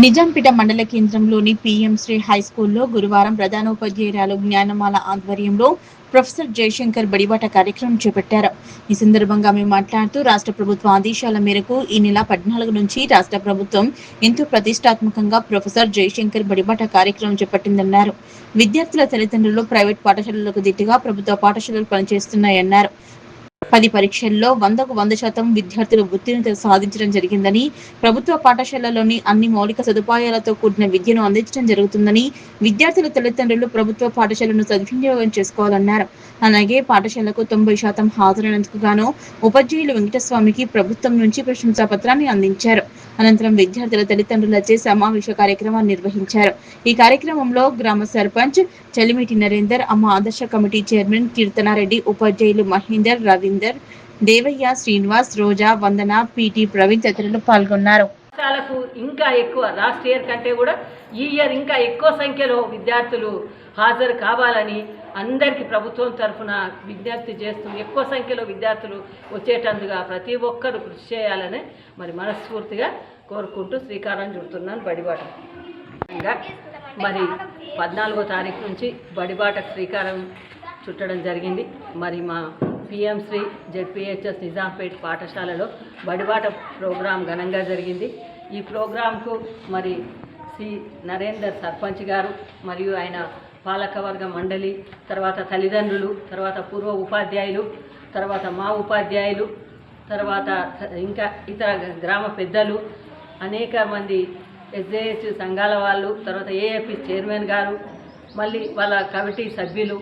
నిజాంపేట మండల కేంద్రంలోని పీఎం శ్రీ హైస్కూల్లో గురువారం ప్రధానోపాధ్యాయురాలు జ్ఞానమాల ఆధ్వర్యంలో ప్రొఫెసర్ జయశంకర్ బడిబాట కార్యక్రమం చేపట్టారు. ఈ సందర్భంగా ఆమె మాట్లాడుతూ రాష్ట్ర ప్రభుత్వ ఆదేశాల మేరకు ఈ నెల 14 నుంచి రాష్ట్ర ప్రభుత్వం ఎంతో ప్రతిష్టాత్మకంగా ప్రొఫెసర్ జయశంకర్ బడిబాట కార్యక్రమం చేపట్టిందన్నారు. విద్యార్థుల తల్లిదండ్రులు ప్రైవేట్ పాఠశాలలకు దిట్టుగా ప్రభుత్వ పాఠశాలలు పనిచేస్తున్నాయన్నారు. 10 పరీక్షల్లో 100కు 100% విద్యార్థులు ఉత్తీర్ణత సాధించడం జరిగిందని, ప్రభుత్వ పాఠశాలలోని అన్ని మౌలిక సదుపాయాలతో కూడిన విద్యను అందించడం జరుగుతుందని, విద్యార్థుల తల్లిదండ్రులు ప్రభుత్వ పాఠశాలను సద్వినియోగం చేసుకోవాలన్నారు. అలాగే పాఠశాలకు 90% హాజరైనందుకు గాను ఉపాధ్యాయులు వెంకటస్వామికి ప్రభుత్వం నుంచి ప్రశంసా పత్రాన్ని అందించారు. అనంతరం విద్యార్థుల తల్లిదండ్రులచే సమావేశ కార్యక్రమాన్ని నిర్వహించారు. ఈ కార్యక్రమంలో గ్రామ సర్పంచ్ చలిమిటి నరేందర్, అమ్మ ఆదర్శ కమిటీ చైర్మన్ కీర్తనారెడ్డి, ఉపాధ్యాయులు మహేందర్, రవీందర్, దేవయ్య, శ్రీనివాస్, రోజా, వందన, పీటీ ప్రవీణ్ తదితరులు పాల్గొన్నారు. ఇంకా ఎక్కువ లాస్ట్ ఇయర్ కంటే కూడా ఈ ఇయర్ ఇంకా ఎక్కువ సంఖ్యలో విద్యార్థులు హాజరు కావాలని అందరికీ ప్రభుత్వం తరఫున విజ్ఞప్తి చేస్తూ ఎక్కువ సంఖ్యలో విద్యార్థులు వచ్చేటందుగా ప్రతి ఒక్కరూ కృషి చేయాలని మరి మనస్ఫూర్తిగా కోరుకుంటూ శ్రీకారం చుడుతున్నాను. బడిబాట మరి 14వ తారీఖు నుంచి బడిబాట శ్రీకారం చుట్టడం జరిగింది. మరి మా పిఎం శ్రీ జెడ్పిహెచ్ఎస్ నిజాంపేట్ పాఠశాలలో బడిబాట ప్రోగ్రాం ఘనంగా జరిగింది. ఈ ప్రోగ్రాంకు మరి శ్రీ నరేందర్ సర్పంచ్ గారు మరియు ఆయన పాలకవర్గ మండలి, తర్వాత తల్లిదండ్రులు, తర్వాత పూర్వ ఉపాధ్యాయులు, తర్వాత మా ఉపాధ్యాయులు, తర్వాత ఇంకా ఇతర గ్రామ పెద్దలు, అనేక మంది ఎస్జేహెచ్ సంఘాల వాళ్ళు, తర్వాత ఏఎపి చైర్మన్ గారు, మళ్ళీ వాళ్ళ కమిటీ సభ్యులు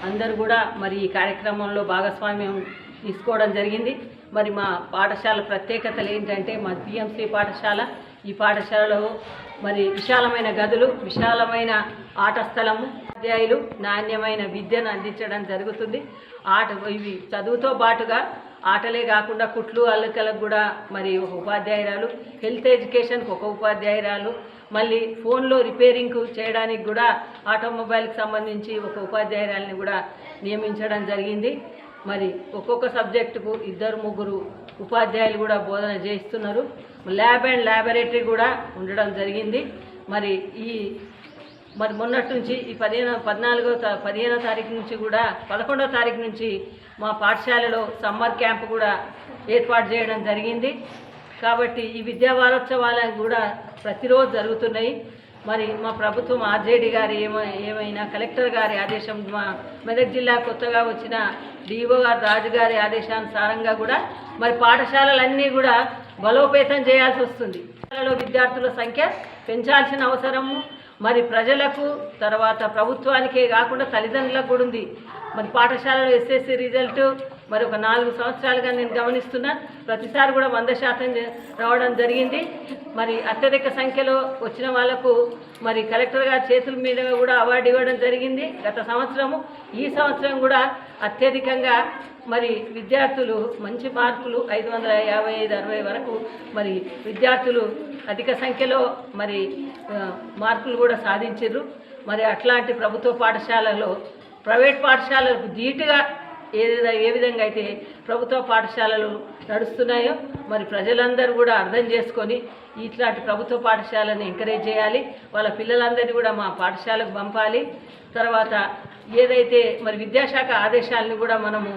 అందరూ కూడా మరి ఈ కార్యక్రమంలో భాగస్వామ్యం తీసుకోవడం జరిగింది. మరి మా పాఠశాల ప్రత్యేకతలు ఏంటంటే మా పిఎంసి పాఠశాల, ఈ పాఠశాలలో మరి విశాలమైన గదులు, విశాలమైన ఆట స్థలము, ఉపాధ్యాయులు నాణ్యమైన విద్యను అందించడం జరుగుతుంది. ఇవి చదువుతో పాటుగా ఆటలే కాకుండా కుట్లు అల్లికలకు కూడా మరి ఒక ఉపాధ్యాయురాలు, హెల్త్ ఎడ్యుకేషన్కి ఒక ఉపాధ్యాయురాలు, మళ్ళీ ఫోన్లో రిపేరింగ్ చేయడానికి కూడా ఆటోమొబైల్కి సంబంధించి ఒక ఉపాధ్యాయురాలని కూడా నియమించడం జరిగింది. మరి ఒక్కొక్క సబ్జెక్టుకు 2-3 ఉపాధ్యాయులు కూడా బోధన చేయిస్తున్నారు. ల్యాబ్ అండ్ ల్యాబొరేటరీ కూడా ఉండడం జరిగింది. మరి మొన్నటి నుంచి ఈ 15వ తారీఖు నుంచి కూడా 11వ తారీఖు నుంచి మా పాఠశాలలో సమ్మర్ క్యాంప్ కూడా ఏర్పాటు చేయడం జరిగింది. కాబట్టి ఈ విద్యా వారోత్సవాలు కూడా ప్రతిరోజు జరుగుతున్నాయి. మరి మా ప్రభుత్వం ఆర్జేడీ గారు ఏమైనా కలెక్టర్ గారి ఆదేశం, మా మెదక్ జిల్లా కొత్తగా వచ్చిన డిఓ గారు రాజు గారి ఆదేశానుసారంగా కూడా మరి పాఠశాలలన్నీ కూడా బలోపేతం చేయాల్సి వస్తుంది. పాఠశాలలో విద్యార్థుల సంఖ్య పెంచాల్సిన అవసరము మరి ప్రజలకు, తర్వాత ప్రభుత్వానికే కాకుండా తల్లిదండ్రులకు కూడా ఉంది. మరి పాఠశాలలో ఎస్ఎస్సి రిజల్ట్ మరి ఒక 4 సంవత్సరాలుగా నేను గమనిస్తున్నా, ప్రతిసారి కూడా 100% రావడం జరిగింది. మరి అత్యధిక సంఖ్యలో వచ్చిన వాళ్లకు మరి కలెక్టర్ గారి చేతుల మీద కూడా అవార్డు ఇవ్వడం జరిగింది గత సంవత్సరము. ఈ సంవత్సరం కూడా అత్యధికంగా మరి విద్యార్థులు మంచి మార్కులు 555-60 వరకు మరి విద్యార్థులు అధిక సంఖ్యలో మరి మార్కులు కూడా సాధించారు. మరి అట్లాంటి ప్రభుత్వ పాఠశాలలో ప్రైవేట్ పాఠశాలలకు ధీటుగా ఏ విధంగా అయితే ప్రభుత్వ పాఠశాలలు నడుస్తున్నాయో మరి ప్రజలందరూ కూడా అర్థం చేసుకొని ఇట్లాంటి ప్రభుత్వ పాఠశాలను ఎంకరేజ్ చేయాలి. వాళ్ళ పిల్లలందరినీ కూడా మా పాఠశాలకు పంపాలి. తర్వాత ఏదైతే మరి విద్యాశాఖ ఆదేశాలను కూడా మనము